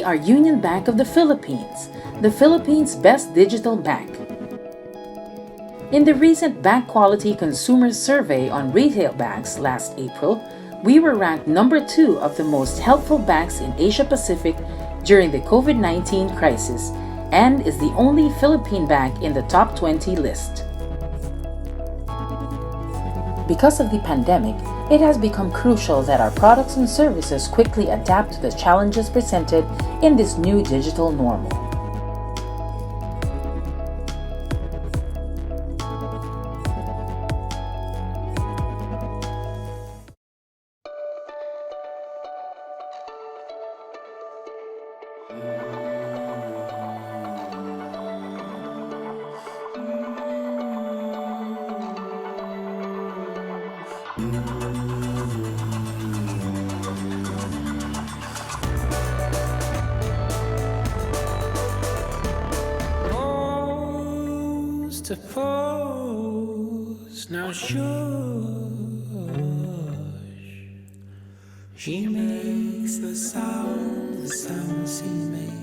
are Union Bank of the Philippines, the Philippines' best digital bank. In the recent Bank Quality Consumer Survey on retail banks last April, we were ranked number 2 of the most helpful banks in Asia Pacific during the COVID-19 crisis and is the only Philippine bank in the top 20 list. Because of the pandemic, it has become crucial that our products and services quickly adapt to the challenges presented in this new digital normal. To pose now shush. She makes the sound she makes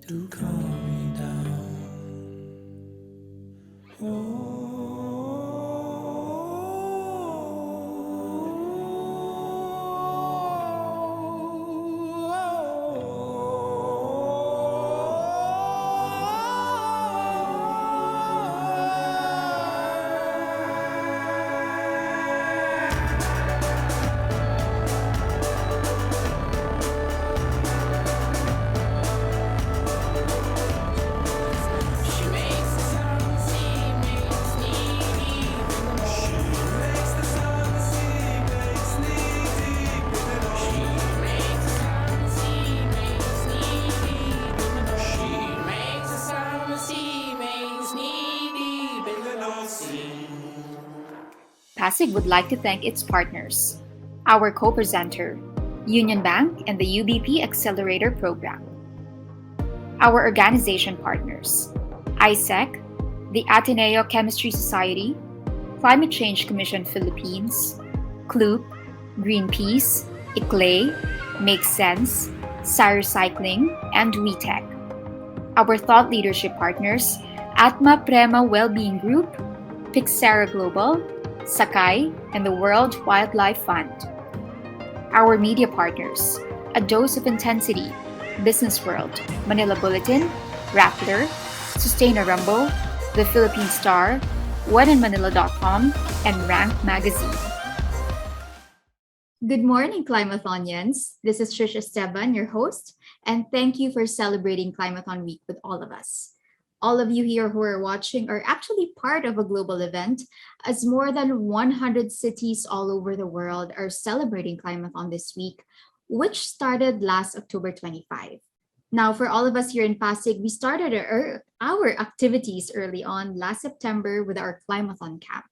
to calm me down. Pasig would like to thank its partners, our co-presenter, Union Bank and the UBP Accelerator Program, our organization partners, ISEC, the Ateneo Chemistry Society, Climate Change Commission Philippines, CLUP, Greenpeace, ICLAY, Make Sense, Cyrocycling, and WeTech. Our thought leadership partners, Atma Prema Wellbeing Group, Pixera Global, Sakai, and the World Wildlife Fund. Our media partners, A Dose of Intensity, Business World, Manila Bulletin, Rappler, Sustainer Rumble, The Philippine Star, OneInManila.com, and Rank Magazine. Good morning, Climathonians. This is Trish Esteban, your host, and thank you for celebrating Climathon Week with all of us. All of you here who are watching are actually part of a global event, as more than 100 cities all over the world are celebrating Climathon this week, which started last October 25. Now, for all of us here in Pasig, we started our activities early on last September with our Climathon camp.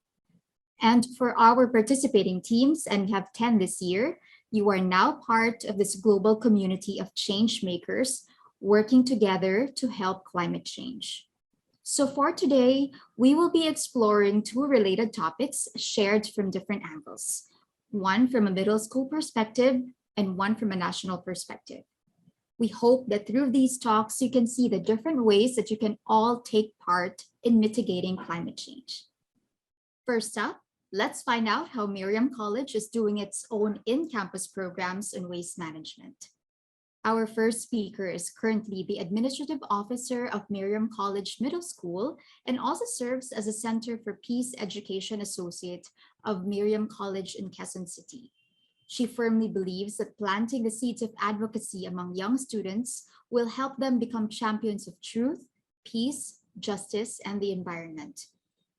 And for our participating teams, and we have 10 this year, you are now part of this global community of change makers working together to help climate change. So for today, we will be exploring 2 related topics shared from different angles, one from a middle school perspective and one from a national perspective. We hope that through these talks, you can see the different ways that you can all take part in mitigating climate change. First up, let's find out how Miriam College is doing its own in-campus programs on waste management. Our first speaker is currently the Administrative Officer of Miriam College Middle School and also serves as a Center for Peace Education Associate of Miriam College in Quezon City. She firmly believes that planting the seeds of advocacy among young students will help them become champions of truth, peace, justice, and the environment.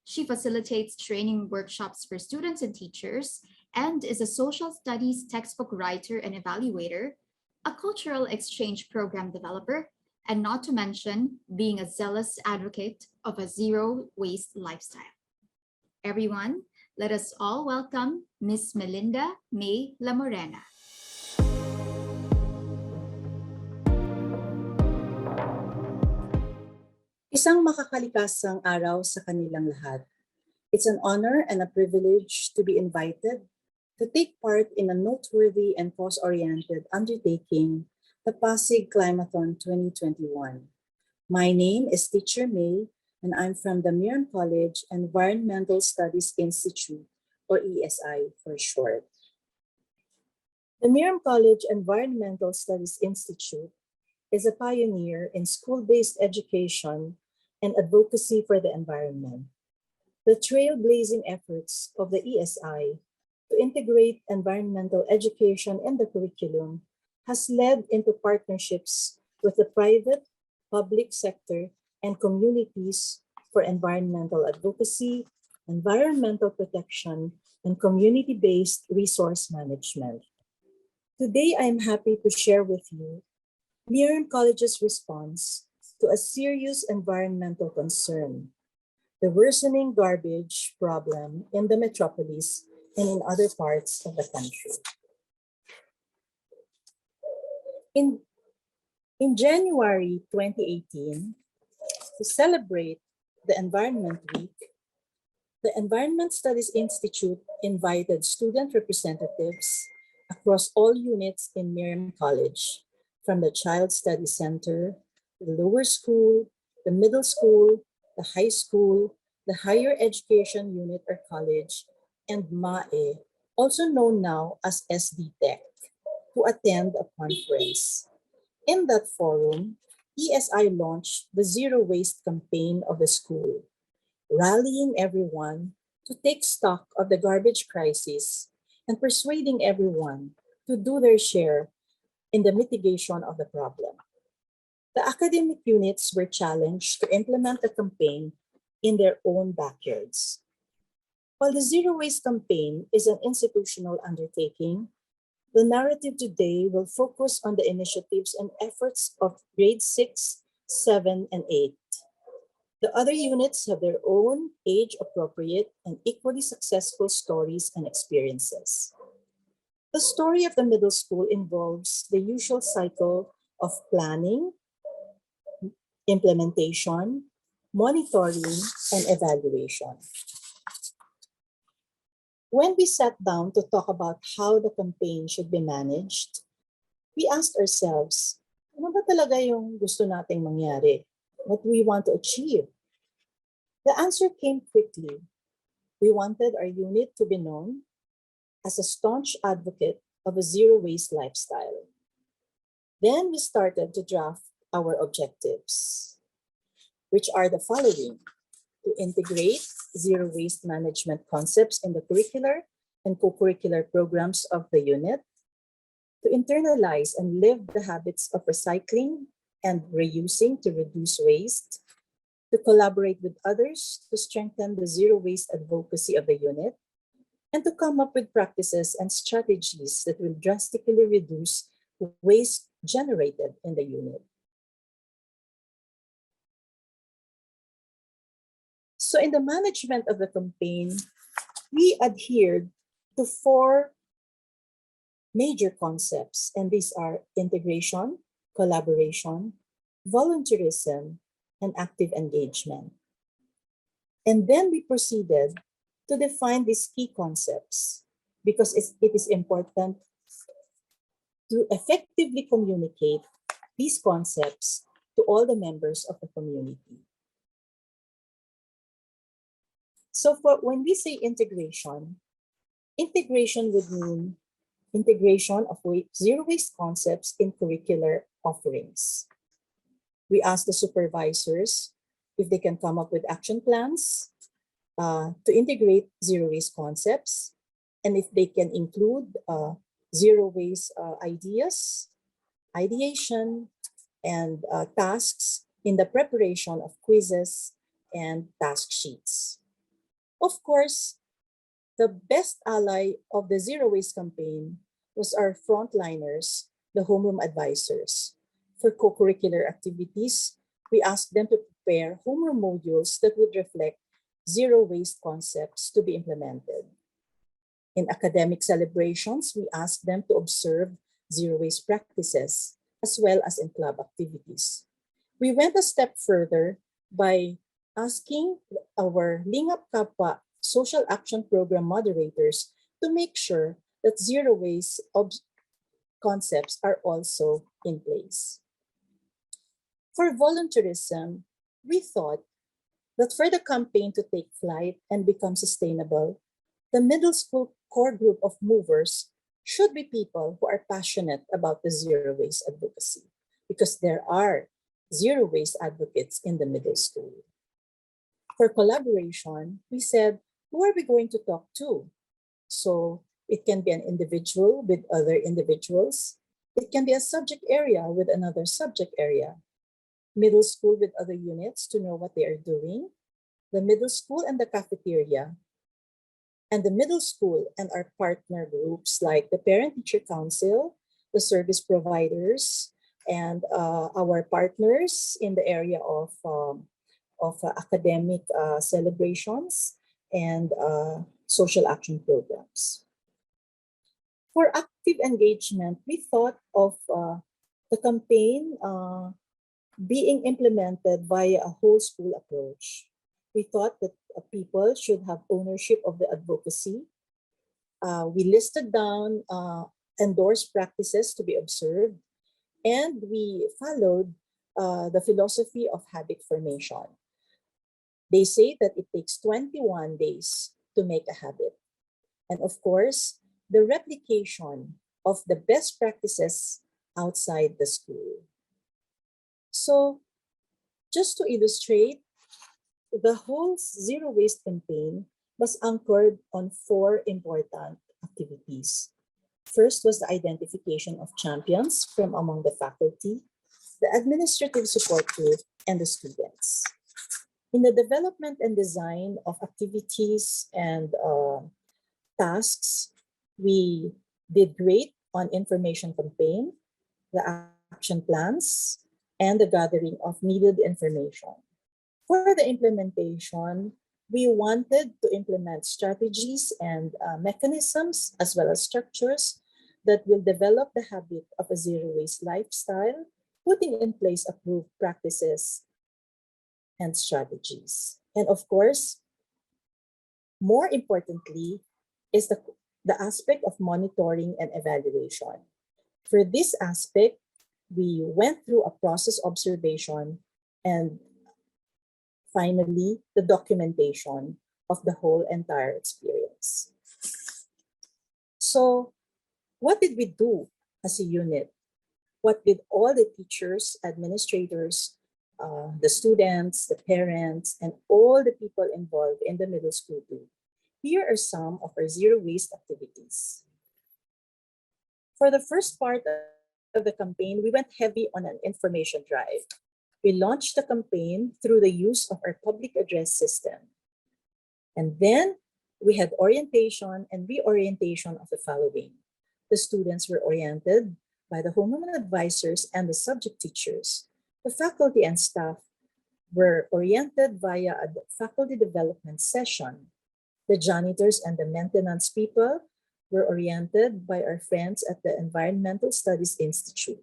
She facilitates training workshops for students and teachers and is a social studies textbook writer and evaluator, a cultural exchange program developer, and not to mention being a zealous advocate of a zero waste lifestyle. Everyone, let us all welcome Miss Melinda May Lamorena. Isang makakalikasang araw sa kanilang lahat. It's an honor and a privilege to be invited to take part in a noteworthy and cause-oriented undertaking the Pasig Climathon 2021. My name is Teacher May, and I'm from the Miriam College Environmental Studies Institute, or ESI for short. The Miriam College Environmental Studies Institute is a pioneer in school-based education and advocacy for the environment. The trailblazing efforts of the ESI to integrate environmental education in the curriculum has led into partnerships with the private, public sector, and communities for environmental advocacy, environmental protection, and community-based resource management. Today, I am happy to share with you Miriam College's response to a serious environmental concern, the worsening garbage problem in the metropolis and in other parts of the country. In January 2018, to celebrate the Environment Week, the Environment Studies Institute invited student representatives across all units in Miriam College, from the Child Study Center, the lower school, the middle school, the high school, the higher education unit or college, and MAE, also known now as SD Tech, to attend a conference. In that forum, ESI launched the Zero Waste campaign of the school, rallying everyone to take stock of the garbage crisis and persuading everyone to do their share in the mitigation of the problem. The academic units were challenged to implement the campaign in their own backyards. While the Zero Waste campaign is an institutional undertaking, the narrative today will focus on the initiatives and efforts of grade 6, 7, and 8. The other units have their own age-appropriate and equally successful stories and experiences. The story of the middle school involves the usual cycle of planning, implementation, monitoring, and evaluation. When we sat down to talk about how the campaign should be managed, we asked ourselves, ano ba talaga yung gusto nating mangyari? What we want to achieve? The answer came quickly. We wanted our unit to be known as a staunch advocate of a zero-waste lifestyle. Then we started to draft our objectives, which are the following: to integrate zero-waste management concepts in the curricular and co-curricular programs of the unit, to internalize and live the habits of recycling and reusing to reduce waste, to collaborate with others to strengthen the zero-waste advocacy of the unit, and to come up with practices and strategies that will drastically reduce waste generated in the unit. So in the management of the campaign, we adhered to 4 major concepts, and these are integration, collaboration, volunteerism, and active engagement. And then we proceeded to define these key concepts because it is important to effectively communicate these concepts to all the members of the community. So when we say integration would mean integration of zero waste concepts in curricular offerings. We asked the supervisors if they can come up with action plans to integrate zero waste concepts, and if they can include zero waste ideas, ideation, and tasks in the preparation of quizzes and task sheets. Of course, the best ally of the Zero Waste campaign was our frontliners, the homeroom advisors. For co-curricular activities, we asked them to prepare homeroom modules that would reflect zero waste concepts to be implemented. In academic celebrations, we asked them to observe zero waste practices, as well as in club activities. We went a step further by asking our Lingap Kapwa Social Action Program moderators to make sure that zero waste concepts are also in place. For volunteerism, we thought that for the campaign to take flight and become sustainable, the middle school core group of movers should be people who are passionate about the zero waste advocacy, because there are zero waste advocates in the middle school. For collaboration, we said, who are we going to talk to? So it can be an individual with other individuals. It can be a subject area with another subject area. Middle school with other units to know what they are doing. The middle school and the cafeteria. And the middle school and our partner groups like the Parent-Teacher Council, the service providers, and our partners in the area of academic celebrations and social action programs. For active engagement, we thought of the campaign being implemented via a whole school approach. We thought that people should have ownership of the advocacy. We listed down endorsed practices to be observed, and we followed the philosophy of habit formation. They say that it takes 21 days to make a habit. And of course, the replication of the best practices outside the school. So just to illustrate, the whole zero waste campaign was anchored on 4 important activities. First was the identification of champions from among the faculty, the administrative support group, and the students. In the development and design of activities and tasks, we did great on information campaign, the action plans, and the gathering of needed information. For the implementation, we wanted to implement strategies and mechanisms as well as structures that will develop the habit of a zero waste lifestyle, putting in place approved practices and strategies. And of course, more importantly, is the aspect of monitoring and evaluation. For this aspect, we went through a process observation and finally, the documentation of the whole entire experience. So, what did we do as a unit? What did all the teachers, administrators, the students, the parents, and all the people involved in the middle school do? Here are some of our zero waste activities. For the first part of the campaign, we went heavy on an information drive. We launched the campaign through the use of our public address system. And then we had orientation and reorientation of the following. The students were oriented by the homeroom advisors and the subject teachers. The faculty and staff were oriented via a faculty development session. The janitors and the maintenance people were oriented by our friends at the Environmental Studies Institute.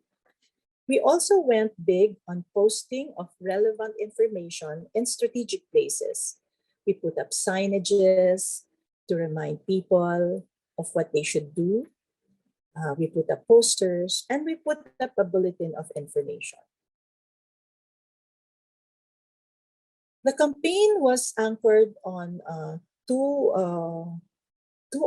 We also went big on posting of relevant information in strategic places. We put up signages to remind people of what they should do. We put up posters, and we put up a bulletin of information. The campaign was anchored on two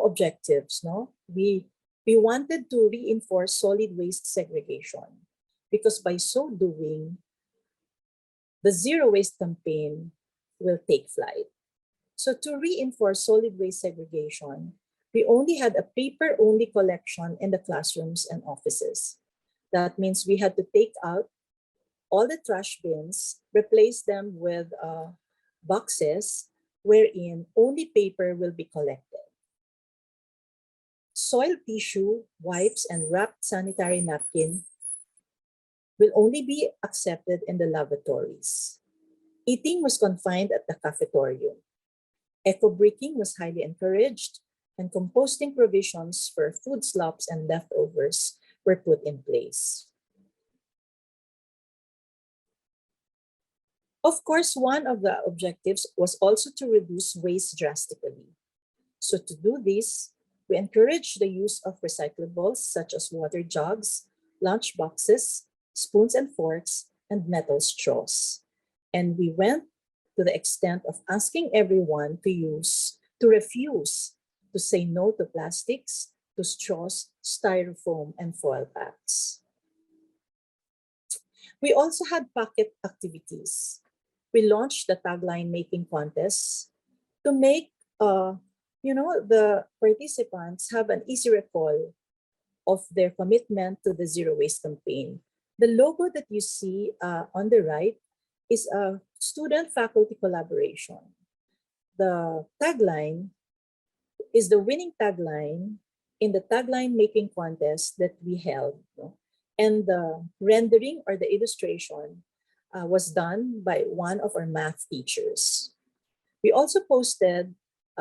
objectives. No, we wanted to reinforce solid waste segregation, because by so doing, the zero waste campaign will take flight. So to reinforce solid waste segregation, we only had a paper-only collection in the classrooms and offices. That means we had to take out all the trash bins, replace them with boxes wherein only paper will be collected. Soiled tissue, wipes, and wrapped sanitary napkin will only be accepted in the lavatories. Eating was confined at the cafetorium. Eco-bricking was highly encouraged, and composting provisions for food slops and leftovers were put in place. Of course, one of the objectives was also to reduce waste drastically. So to do this, We encourage the use of recyclables such as water jugs, lunch boxes, spoons and forks, and metal straws. And we went to the extent of asking everyone to refuse to say no to plastics, to straws, styrofoam, and foil packs. We also had pocket activities. We launched the tagline making contest to make the participants have an easy recall of their commitment to the zero waste campaign. The logo that you see on the right is a student-faculty collaboration. The tagline is the winning tagline in the tagline making contest that we held. And the rendering or the illustration was done by one of our math teachers. We also posted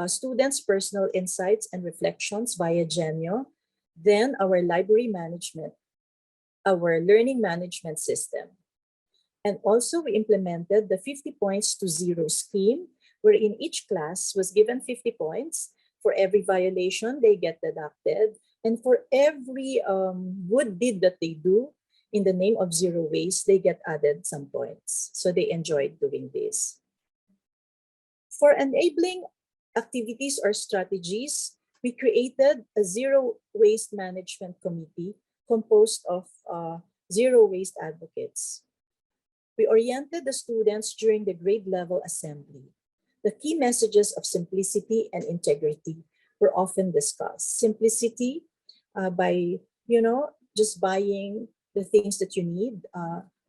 students' personal insights and reflections via Genio, then our library management, our learning management system. And also we implemented the 50 points to zero scheme, wherein each class was given 50 points. For every violation, they get deducted. And for every good deed that they do in the name of zero waste, they get added some points. So they enjoyed doing this. For enabling activities or strategies, we created a zero waste management committee composed of zero waste advocates. We oriented the students during the grade level assembly. The key messages of simplicity and integrity were often discussed. Simplicity by, just buying the things that you need,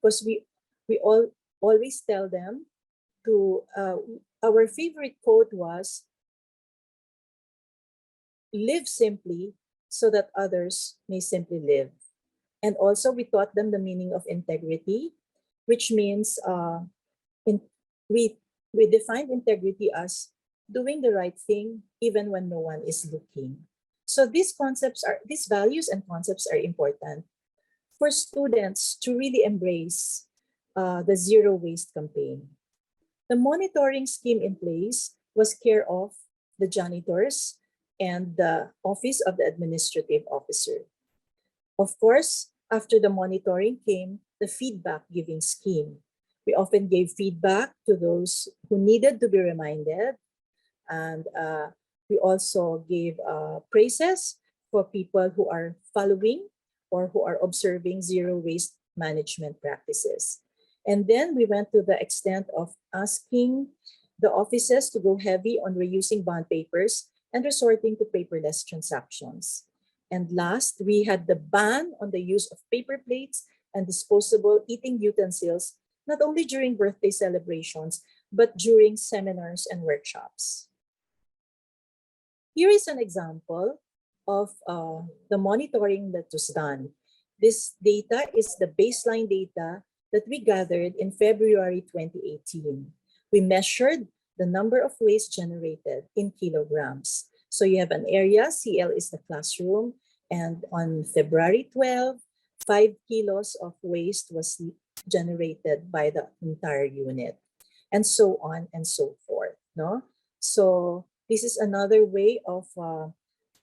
because we always tell them to, our favorite quote was, live simply so that others may simply live. And also we taught them the meaning of integrity, which means we defined integrity as doing the right thing even when no one is looking. So these values and concepts are important for students to really embrace the zero waste campaign. The monitoring scheme in place was care of the janitors and the Office of the Administrative Officer. Of course, after the monitoring came the feedback giving scheme. We often gave feedback to those who needed to be reminded, and we also gave praises for people who are following or who are observing zero waste management practices. And then we went to the extent of asking the offices to go heavy on reusing bond papers and resorting to paperless transactions. And last, we had the ban on the use of paper plates and disposable eating utensils, not only during birthday celebrations, but during seminars and workshops. Here is an example of the monitoring that was done. This data is the baseline data that we gathered in February 2018. We measured the number of waste generated in kilograms. So you have an area, CL is the classroom, and on February 12, 5 kilos of waste was generated by the entire unit, and so on and so forth. No? So this is another way of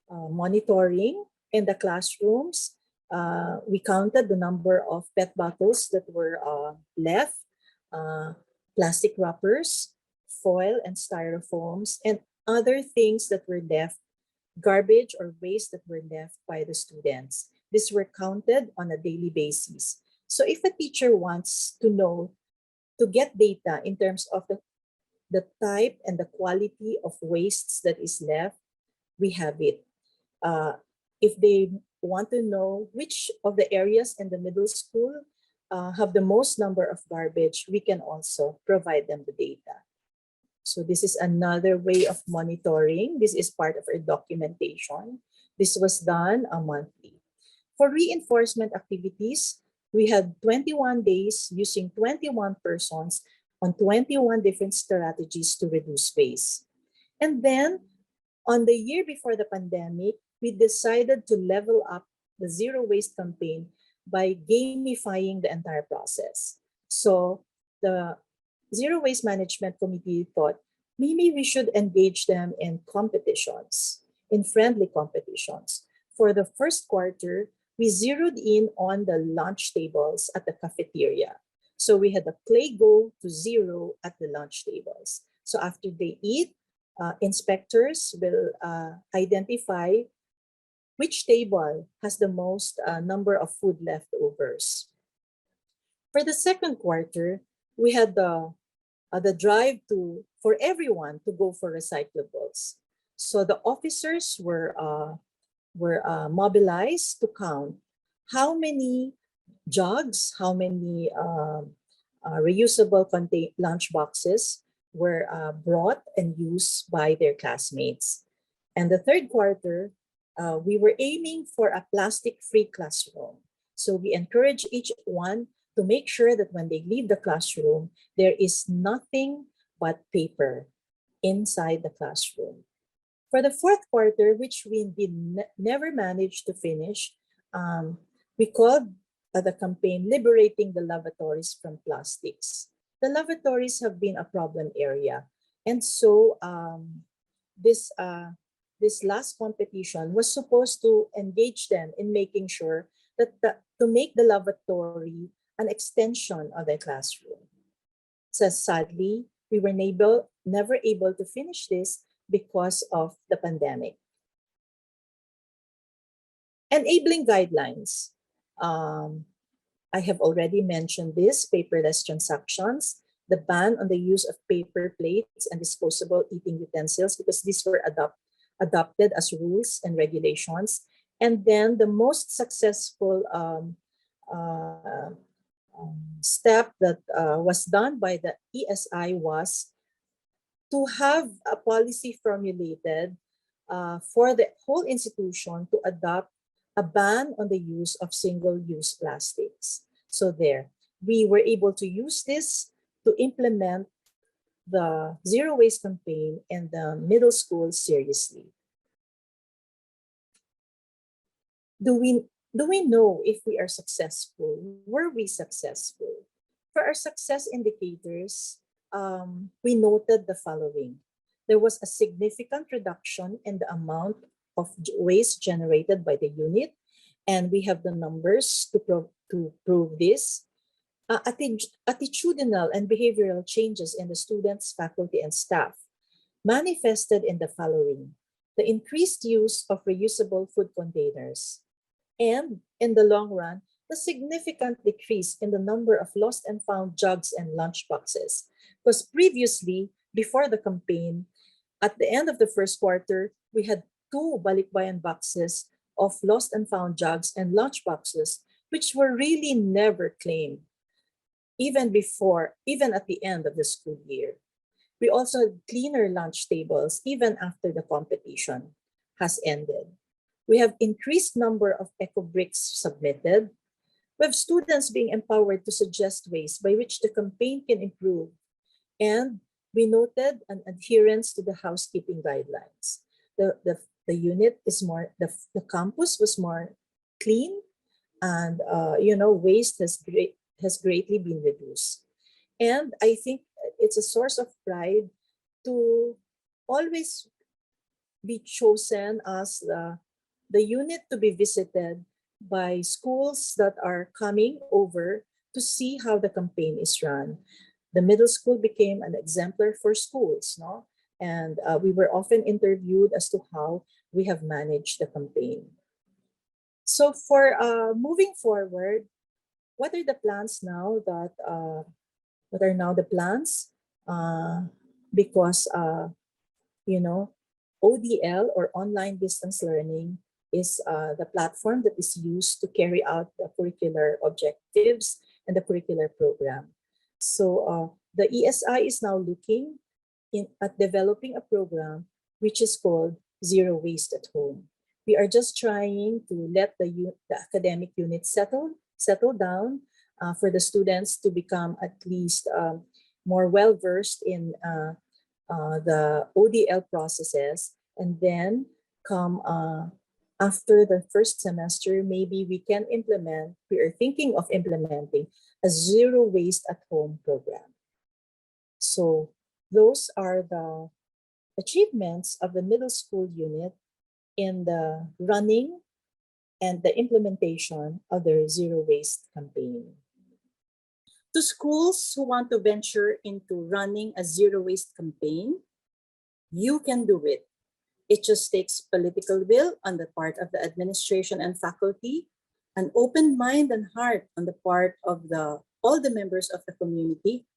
monitoring in the classrooms. We counted the number of PET bottles that were left, plastic wrappers, foil and styrofoams, and other things that were left, garbage or waste that were left by the students. These were counted on a daily basis. So if a teacher wants to know, to get data in terms of the type and the quality of wastes that is left, we have it. If they want to know which of the areas in the middle school have the most number of garbage, we can also provide them the data. So this is another way of monitoring. This is part of our documentation. This was done monthly. For reinforcement activities, we had 21 days using 21 persons on 21 different strategies to reduce waste. And then on the year before the pandemic, we decided to level up the zero waste campaign by gamifying the entire process. So the Zero Waste Management Committee thought maybe we should engage them in competitions. in friendly competitions. For the first quarter, we zeroed in on the lunch tables at the cafeteria. So we had a play go to zero at the lunch tables. So after they eat, inspectors will identify which table has the most number of food leftovers. For the second quarter, we had the drive for everyone to go for recyclables. So the officers were mobilized to count how many jugs, how many reusable lunch boxes were brought and used by their classmates. And the third quarter, we were aiming for a plastic-free classroom. So we encourage each one to make sure that when they leave the classroom, there is nothing but paper inside the classroom. For the fourth quarter, which we did never manage to finish, we called the campaign Liberating the Lavatories from Plastics. The lavatories have been a problem area. And so this last competition was supposed to engage them in making sure that to make the lavatory an extension of the classroom. So sadly, we were never able to finish this because of the pandemic. Enabling guidelines. I have already mentioned this, paperless transactions, the ban on the use of paper plates and disposable eating utensils, because these were adopted as rules and regulations. And then the most successful step that was done by the ESI was to have a policy formulated for the whole institution to adopt a ban on the use of single-use plastics. So there, we were able to use this to implement the zero waste campaign in the middle school seriously. Do we know if we are successful? Were we successful? For our success indicators, we noted the following. There was a significant reduction in the amount of waste generated by the unit, and we have the numbers to prove this. Attitudinal and behavioral changes in the students, faculty, and staff manifested in the following: the increased use of reusable food containers, and in the long run, the significant decrease in the number of lost and found jugs and lunch boxes. Because previously, before the campaign, at the end of the first quarter, we had 2 balikbayan boxes of lost and found jugs and lunch boxes, which were really never claimed, even at the end of the school year. We also had cleaner lunch tables even after the competition has ended. We have increased number of eco bricks submitted. We have students being empowered to suggest ways by which the campaign can improve. And we noted an adherence to the housekeeping guidelines. The unit is more, the campus was more clean, and waste has greatly been reduced. And I think it's a source of pride to always be chosen as the unit to be visited by schools that are coming over to see how the campaign is run. The middle school became an exemplar for schools, no? And we were often interviewed as to how we have managed the campaign. So for moving forward, what are the plans now that, what are now the plans? Because, ODL, or online distance learning, is the platform that is used to carry out the curricular objectives and the curricular program. So the ESI is now looking at developing a program which is called Zero Waste at Home. We are just trying to let the academic unit settle down for the students to become at least more well-versed in the ODL processes, and then come after the first semester, maybe we are thinking of implementing a Zero Waste at Home program. So those are the achievements of the middle school unit. in the running and the implementation of their zero waste campaign. To schools who want to venture into running a zero waste campaign, you can do it. It just takes political will on the part of the administration and faculty, an open mind and heart on the part of all the members of the community,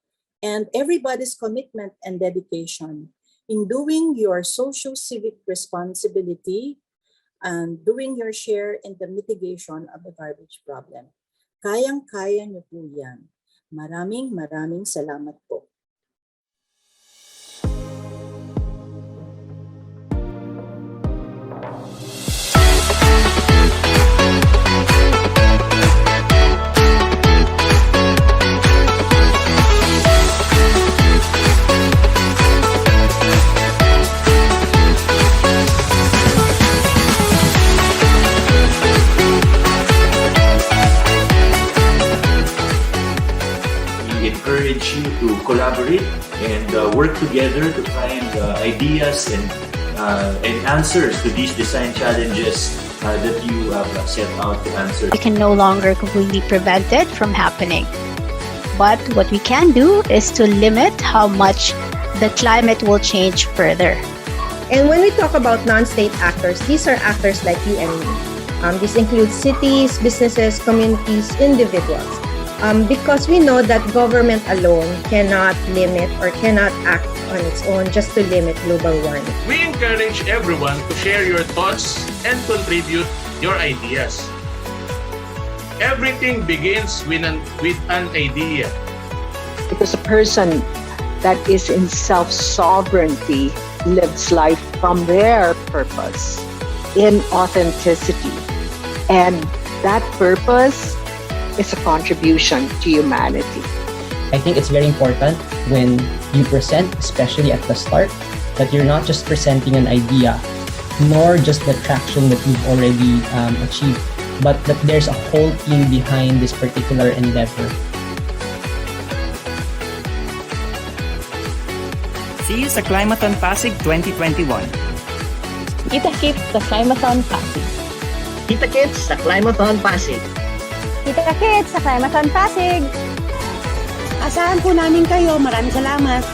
and everybody's commitment and dedication in doing your socio-civic responsibility and doing your share in the mitigation of the garbage problem. Kayang-kaya niyo po yan. Maraming salamat po. Encourage you to collaborate and work together to find ideas and answers to these design challenges that you have set out to answer. We can no longer completely prevent it from happening. But what we can do is to limit how much the climate will change further. And when we talk about non-state actors, these are actors like you and me. This includes cities, businesses, communities, individuals. Because we know that government alone cannot limit or cannot act on its own just to limit global warming. We encourage everyone to share your thoughts and contribute your ideas. Everything begins with an idea. Because a person that is in self-sovereignty lives life from their purpose in authenticity. And that purpose is a contribution to humanity. I think it's very important when you present, especially at the start, that you're not just presenting an idea, nor just the traction that you've already achieved, but that there's a whole team behind this particular endeavor. See you sa Climathon Pasig 2021. Kita-kits sa Climathon Pasig. Kita-kits sa Climathon Pasig. Kita-kits sa Climathon Pasig. Asahan po namin kayo. Maraming salamat.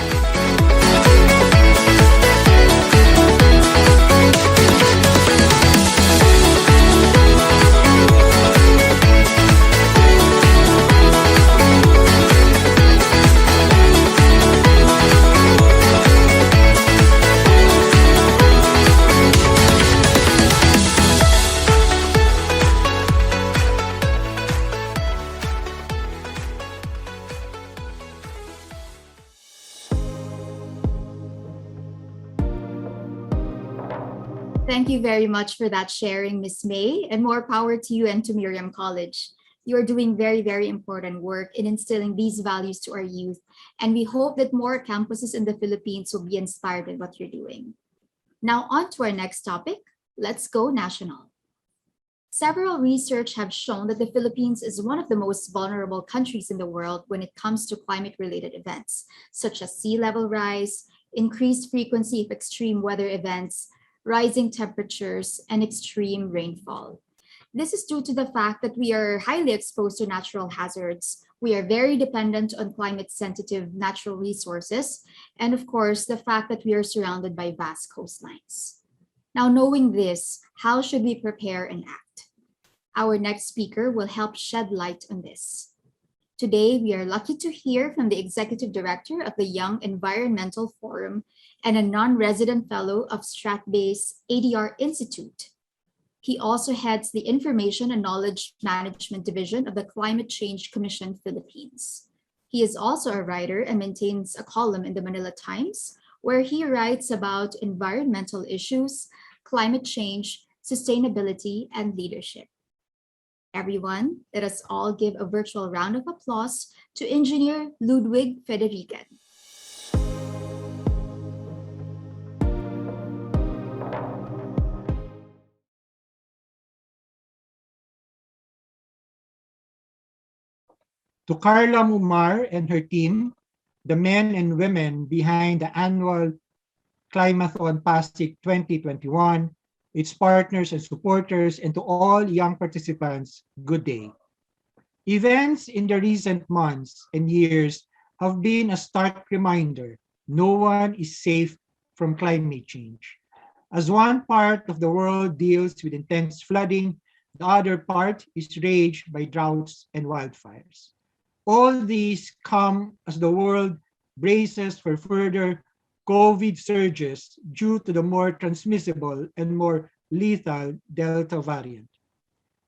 Thank you very much for that sharing, Ms. May, and more power to you and to Miriam College. You are doing very, very important work in instilling these values to our youth, and we hope that more campuses in the Philippines will be inspired by what you're doing. Now on to our next topic. Let's go national. Several research have shown that the Philippines is one of the most vulnerable countries in the world when it comes to climate-related events, such as sea level rise, increased frequency of extreme weather events, rising temperatures, and extreme rainfall. This is due to the fact that we are highly exposed to natural hazards. We are very dependent on climate-sensitive natural resources, and of course, the fact that we are surrounded by vast coastlines. Now, knowing this, how should we prepare and act? Our next speaker will help shed light on this. Today, we are lucky to hear from the Executive Director of the Young Environmental Forum and a non-resident fellow of Stratbay's ADR Institute. He also heads the Information and Knowledge Management Division of the Climate Change Commission Philippines. He is also a writer and maintains a column in the Manila Times, where he writes about environmental issues, climate change, sustainability, and leadership. Everyone, let us all give a virtual round of applause to Engineer Ludwig Federigan. To Carla Mumar and her team, the men and women behind the annual Climathon Pasig 2021, its partners and supporters, and to all young participants, good day. Events in the recent months and years have been a stark reminder no one is safe from climate change. As one part of the world deals with intense flooding, the other part is raged by droughts and wildfires. All these come as the world braces for further COVID surges due to the more transmissible and more lethal Delta variant.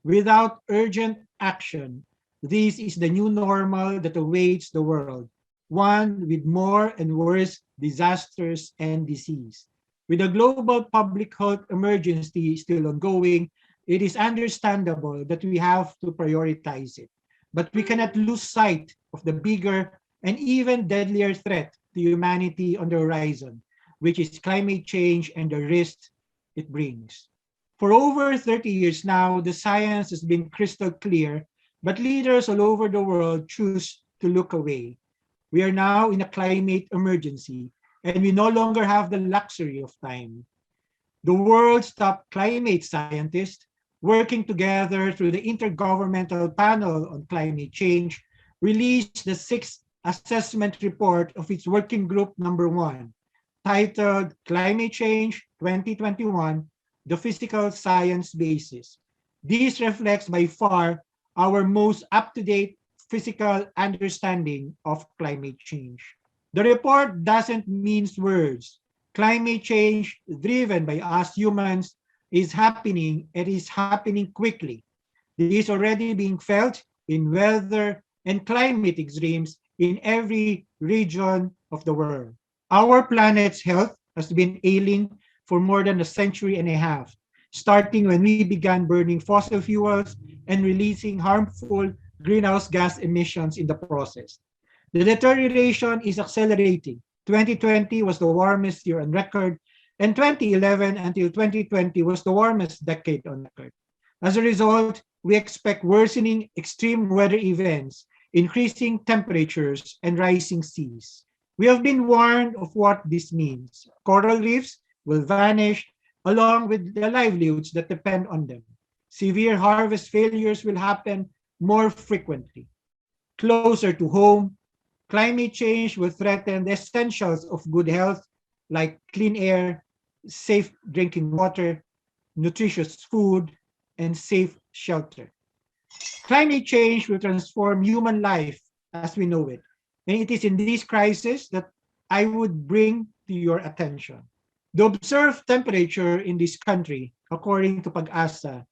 Without urgent action, this is the new normal that awaits the world, one with more and worse disasters and disease. With the global public health emergency still ongoing, it is understandable that we have to prioritize it. But we cannot lose sight of the bigger and even deadlier threat to humanity on the horizon, which is climate change and the risks it brings. For over 30 years now, the science has been crystal clear, but leaders all over the world choose to look away. We are now in a climate emergency, and we no longer have the luxury of time. The world's top climate scientists, working together through the Intergovernmental Panel on Climate Change, released the sixth assessment report of its working group number 1, titled Climate Change 2021, the Physical Science Basis. This reflects by far our most up-to-date physical understanding of climate change. The report doesn't mince words. Climate change, driven by us humans, is happening. It is happening quickly. It is already being felt in weather and climate extremes in every region of the world. Our planet's health has been ailing for more than a century and a half, starting when we began burning fossil fuels and releasing harmful greenhouse gas emissions in the process. The deterioration is accelerating. 2020 was the warmest year on record, and 2011 until 2020 was the warmest decade on record. As a result, we expect worsening extreme weather events, increasing temperatures, and rising seas. We have been warned of what this means. Coral reefs will vanish along with the livelihoods that depend on them. Severe harvest failures will happen more frequently. Closer to home, climate change will threaten the essentials of good health like clean air, safe drinking water, nutritious food, and safe shelter. Climate change will transform human life as we know it. And it is in this crisis that I would bring to your attention. The observed temperature in this country, according to Pag-asa,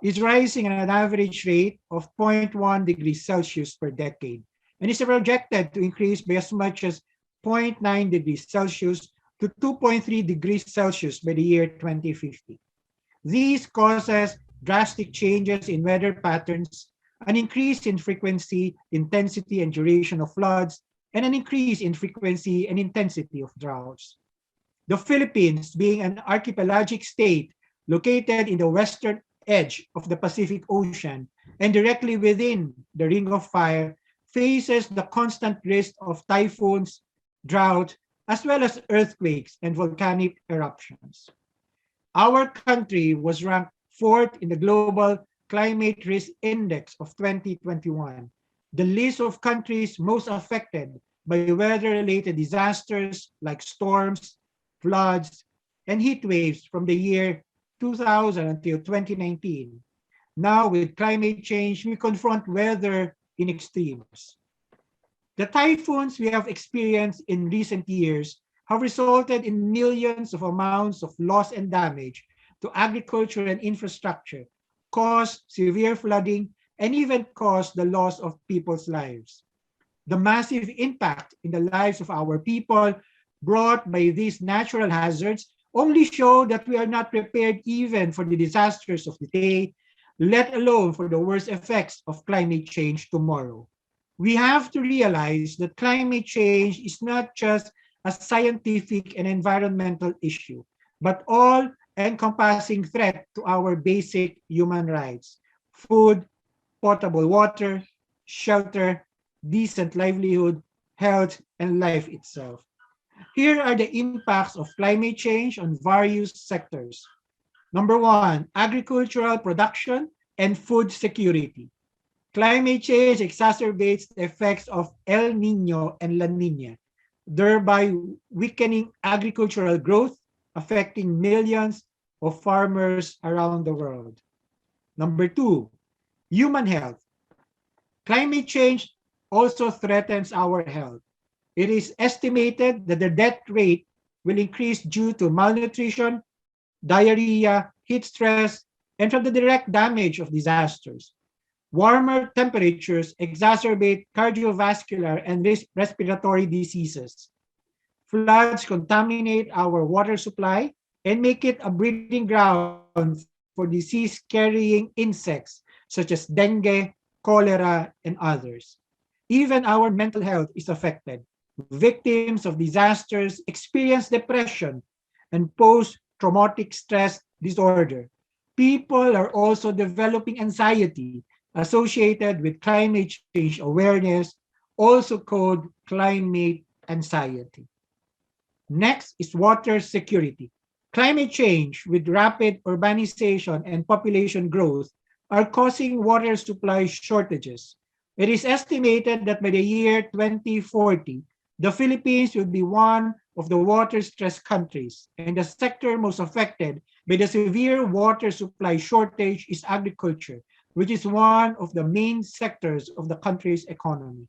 is rising at an average rate of 0.1 degrees Celsius per decade, and is projected to increase by as much as 0.9 degrees Celsius to 2.3 degrees Celsius by the year 2050. These causes drastic changes in weather patterns, an increase in frequency, intensity, and duration of floods, and an increase in frequency and intensity of droughts. The Philippines, being an archipelagic state located in the western edge of the Pacific Ocean and directly within the Ring of Fire, faces the constant risk of typhoons, drought, as well as earthquakes and volcanic eruptions. Our country was ranked fourth in the Global Climate Risk Index of 2021, the list of countries most affected by weather-related disasters like storms, floods, and heat waves from the year 2000 until 2019. Now, with climate change, we confront weather in extremes. The typhoons we have experienced in recent years have resulted in millions of amounts of loss and damage to agriculture and infrastructure, caused severe flooding, and even caused the loss of people's lives. The massive impact in the lives of our people brought by these natural hazards only show that we are not prepared even for the disasters of the day, let alone for the worst effects of climate change tomorrow. We have to realize that climate change is not just a scientific and environmental issue, but all-encompassing threat to our basic human rights: food, potable water, shelter, decent livelihood, health, and life itself. Here are the impacts of climate change on various sectors. Number one, agricultural production and food security. Climate change exacerbates the effects of El Nino and La Nina, thereby weakening agricultural growth, affecting millions of farmers around the world. Number two, human health. Climate change also threatens our health. It is estimated that the death rate will increase due to malnutrition, diarrhea, heat stress, and from the direct damage of disasters. Warmer temperatures exacerbate cardiovascular and respiratory diseases. Floods contaminate our water supply and make it a breeding ground for disease-carrying insects such as dengue, cholera, and others. Even our mental health is affected. Victims of disasters experience depression and post-traumatic stress disorder. People are also developing anxiety associated with climate change awareness, also called climate anxiety. Next is water security. Climate change with rapid urbanization and population growth are causing water supply shortages. It is estimated that by the year 2040, the Philippines will be one of the water-stressed countries, and the sector most affected by the severe water supply shortage is agriculture, which is one of the main sectors of the country's economy.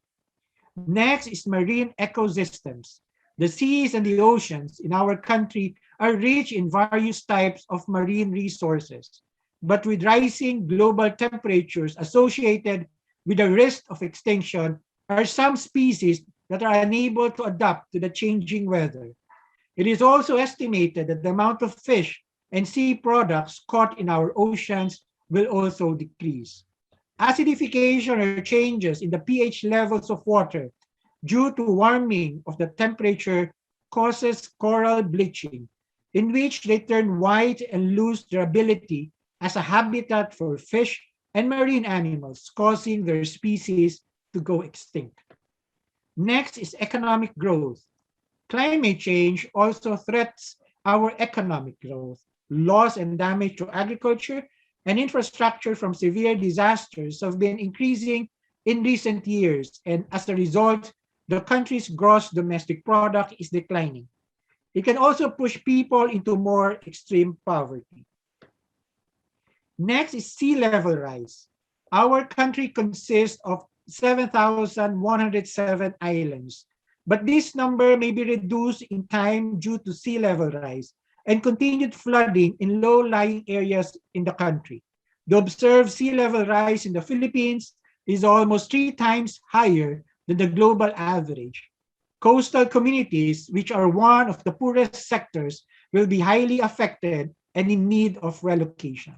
Next is marine ecosystems. The seas and the oceans in our country are rich in various types of marine resources, but with rising global temperatures associated with the risk of extinction are some species that are unable to adapt to the changing weather. It is also estimated that the amount of fish and sea products caught in our oceans will also decrease. Acidification or changes in the pH levels of water due to warming of the temperature causes coral bleaching, in which they turn white and lose their ability as a habitat for fish and marine animals, causing their species to go extinct. Next is economic growth. Climate change also threats our economic growth. Loss and damage to agriculture and infrastructure from severe disasters have been increasing in recent years, and as a result, the country's gross domestic product is declining. It can also push people into more extreme poverty. Next is sea level rise. Our country consists of 7,107 islands, but this number may be reduced in time due to sea level rise and continued flooding in low-lying areas in the country. The observed sea level rise in the Philippines is almost 3 times higher than the global average. Coastal communities, which are one of the poorest sectors, will be highly affected and in need of relocation.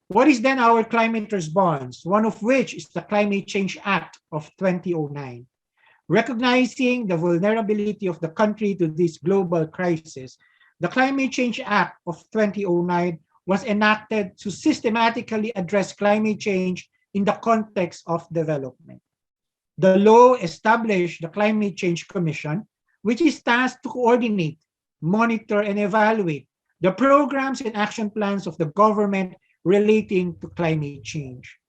What is then our climate response, one of which is the Climate Change Act of 2009? Recognizing the vulnerability of the country to this global crisis, the Climate Change Act of 2009 was enacted to systematically address climate change in the context of development. The law established the Climate Change Commission, which is tasked to coordinate, monitor, and evaluate the programs and action plans of the government relating to climate change.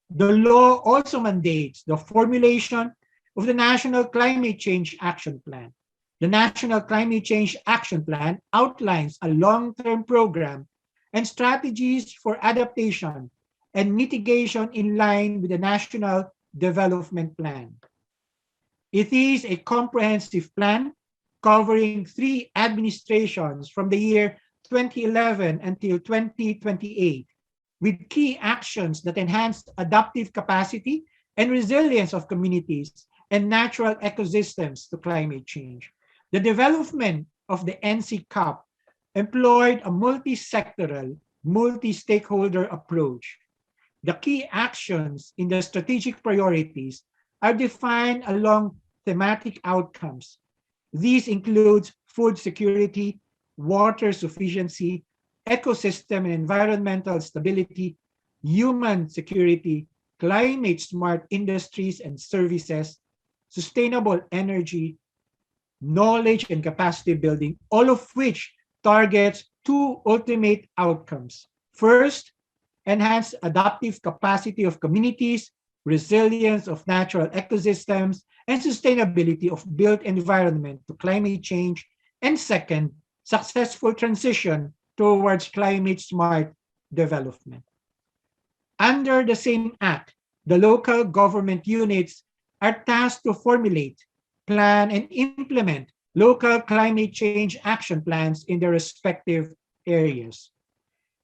The law also mandates the formulation of the National Climate Change Action Plan. The National Climate Change Action Plan outlines a long-term program and strategies for adaptation and mitigation in line with the National Development Plan. It is a comprehensive plan covering 3 administrations from the year 2011 until 2028, with key actions that enhance adaptive capacity and resilience of communities and natural ecosystems to climate change. The development of the NCCAP employed a multi-sectoral, multi-stakeholder approach. The key actions in the strategic priorities are defined along thematic outcomes. These include food security, water sufficiency, ecosystem and environmental stability, human security, climate-smart industries and services, sustainable energy, knowledge and capacity building, all of which targets two ultimate outcomes. First, enhance adaptive capacity of communities, resilience of natural ecosystems, and sustainability of built environment to climate change. And second, successful transition towards climate smart development. Under the same act, the local government units are tasked to formulate, plan, and implement local climate change action plans in their respective areas.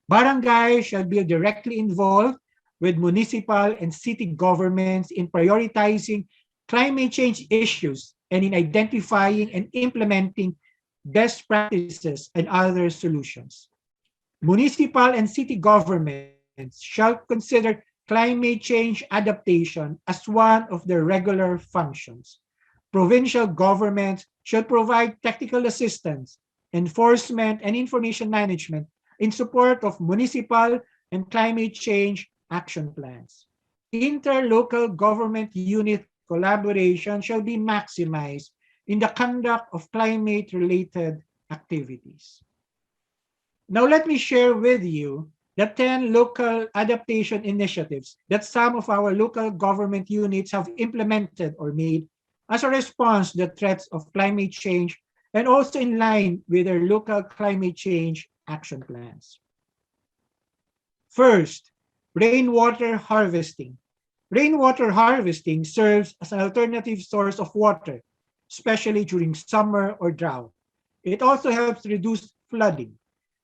Barangays shall be directly involved with municipal and city governments in prioritizing climate change issues and in identifying and implementing best practices and other solutions. Municipal and city governments shall consider climate change adaptation as one of their regular functions. Provincial governments shall provide technical assistance, enforcement, and information management in support of municipal and climate change action plans. Interlocal government unit collaboration shall be maximized in the conduct of climate-related activities. Now let me share with you the 10 local adaptation initiatives that some of our local government units have implemented or made as a response to the threats of climate change and also in line with their local climate change action plans. First, rainwater harvesting. Rainwater harvesting serves as an alternative source of water, especially during summer or drought. It also helps reduce flooding.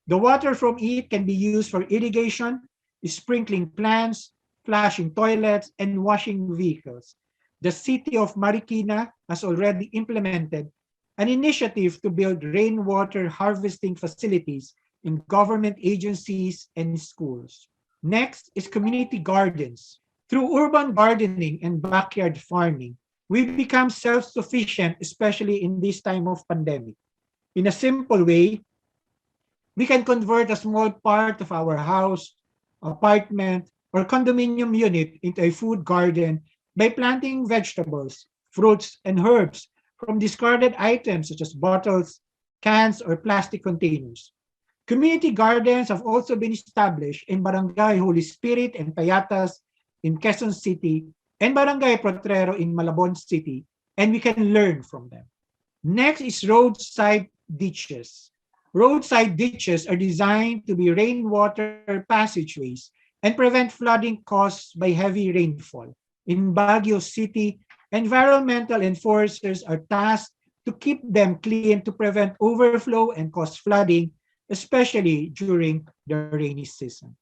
The water from it can be used for irrigation, sprinkling plants, flushing toilets, and washing vehicles. The city of Marikina has already implemented an initiative to build rainwater harvesting facilities in government agencies and schools. Next is community gardens. Through urban gardening and backyard farming, we become self-sufficient, especially in this time of pandemic. In a simple way, we can convert a small part of our house, apartment, or condominium unit into a food garden by planting vegetables, fruits, and herbs from discarded items such as bottles, cans, or plastic containers. Community gardens have also been established in Barangay Holy Spirit and Payatas in Quezon City and Barangay Potrero in Malabon City, and we can learn from them. Next is roadside ditches. Roadside ditches are designed to be rainwater passageways and prevent flooding caused by heavy rainfall. In Baguio City, environmental enforcers are tasked to keep them clean to prevent overflow and cause flooding, especially during the rainy season.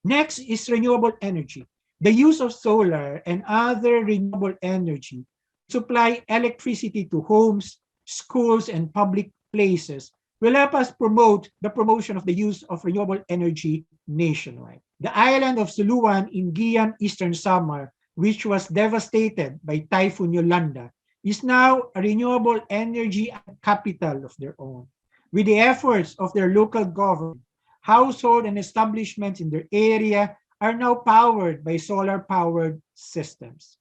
Next is renewable energy. The use of solar and other renewable energy to supply electricity to homes, schools, and public places will help us promote the promotion of the use of renewable energy nationwide. The island of Suluan in Guian, Eastern Samar, which was devastated by Typhoon Yolanda, is now a renewable energy capital of their own. With the efforts of their local government, households and establishments in their area are now powered by solar-powered systems.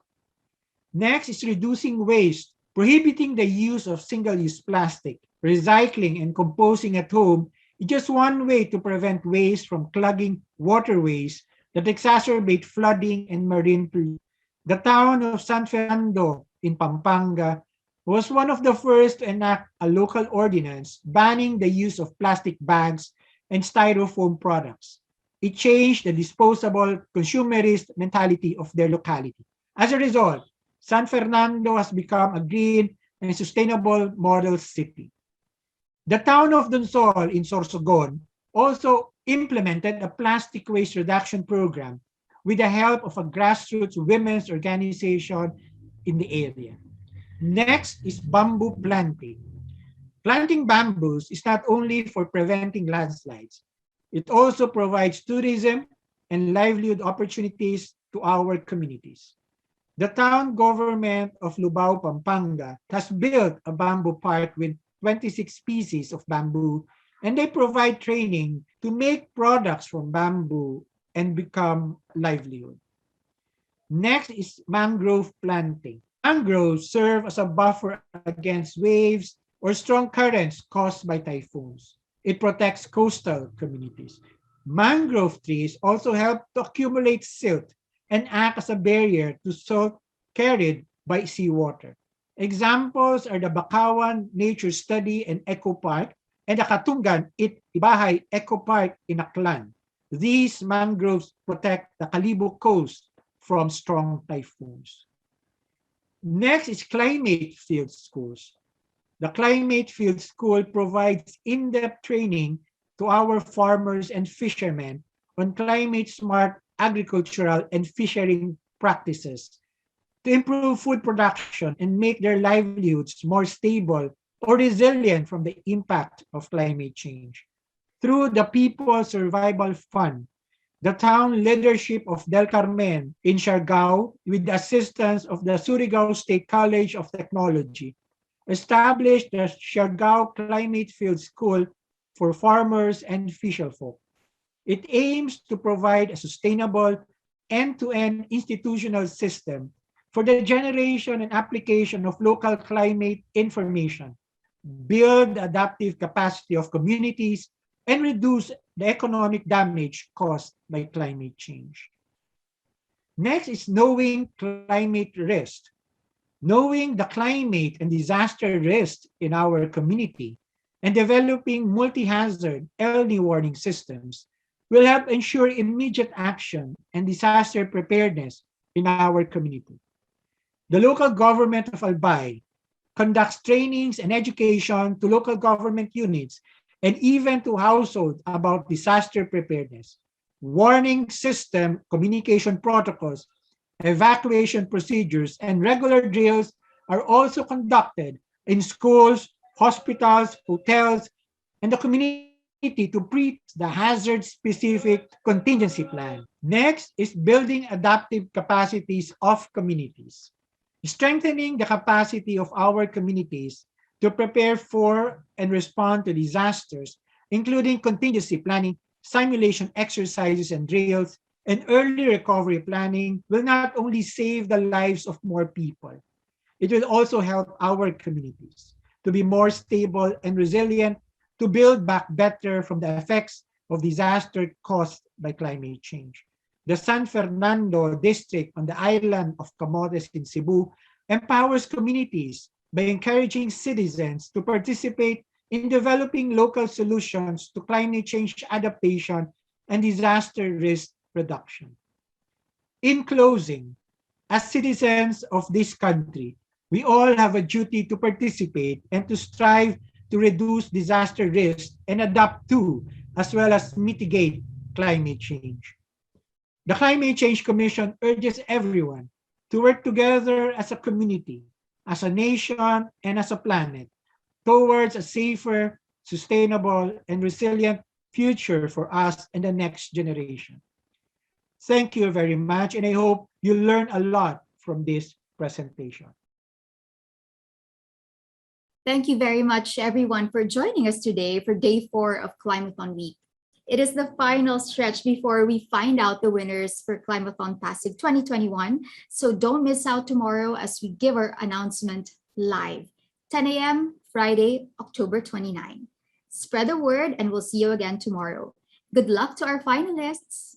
Next is reducing waste, prohibiting the use of single-use plastic. Recycling and composting at home is just one way to prevent waste from clogging waterways that exacerbate flooding and marine pollution. The town of San Fernando in Pampanga was one of the first to enact a local ordinance banning the use of plastic bags and styrofoam products. It changed the disposable consumerist mentality of their locality. As a result, San Fernando has become a green and sustainable model city. The town of Donsol in Sorsogon also implemented a plastic waste reduction program with the help of a grassroots women's organization in the area. Next is bamboo planting. Planting bamboos is not only for preventing landslides, it also provides tourism and livelihood opportunities to our communities. The town government of Lubao, Pampanga has built a bamboo park with 26 species of bamboo, and they provide training to make products from bamboo and become livelihood. Next is mangrove planting. Mangroves serve as a buffer against waves or strong currents caused by typhoons. It protects coastal communities. Mangrove trees also help to accumulate silt and act as a barrier to salt carried by seawater. Examples are the Bakawan Nature Study and Eco Park and the Katungan Ibahay Eco Park in Aklan. These mangroves protect the Kalibo coast from strong typhoons. Next is climate field schools. The Climate Field School provides in-depth training to our farmers and fishermen on climate-smart agricultural and fishing practices to improve food production and make their livelihoods more stable or resilient from the impact of climate change. Through the People Survival Fund, the town leadership of Del Carmen in Siargao, with the assistance of the Surigao State College of Technology, established the Siargao Climate Field School for farmers and fisherfolk. It aims to provide a sustainable end-to-end institutional system for the generation and application of local climate information, build the adaptive capacity of communities, and reduce the economic damage caused by climate change. Next is knowing climate risk. Knowing the climate and disaster risk in our community and developing multi-hazard early warning systems will help ensure immediate action and disaster preparedness in our community. The local government of Albay conducts trainings and education to local government units and even to households about disaster preparedness, warning system communication protocols, evacuation procedures, and regular drills are also conducted in schools, hospitals, hotels, and the community to pre the hazard-specific contingency plan. Next is building adaptive capacities of communities. Strengthening the capacity of our communities to prepare for and respond to disasters, including contingency planning, simulation exercises and drills, and early recovery planning will not only save the lives of more people, it will also help our communities to be more stable and resilient to build back better from the effects of disaster caused by climate change. The San Fernando district on the island of Camotes in Cebu empowers communities by encouraging citizens to participate in developing local solutions to climate change adaptation and disaster risk reduction. In closing, as citizens of this country, we all have a duty to participate and to strive to reduce disaster risk and adapt to, as well as mitigate, climate change. The Climate Change Commission urges everyone to work together as a community, as a nation, and as a planet towards a safer, sustainable, and resilient future for us and the next generation. Thank you very much, and I hope you learn a lot from this presentation. Thank you very much, everyone, for joining us today for Day 4 of Climathon Week. It is the final stretch before we find out the winners for Climathon Pasig 2021, so don't miss out tomorrow as we give our announcement live, 10 a.m. Friday, October 29. Spread the word and we'll see you again tomorrow. Good luck to our finalists.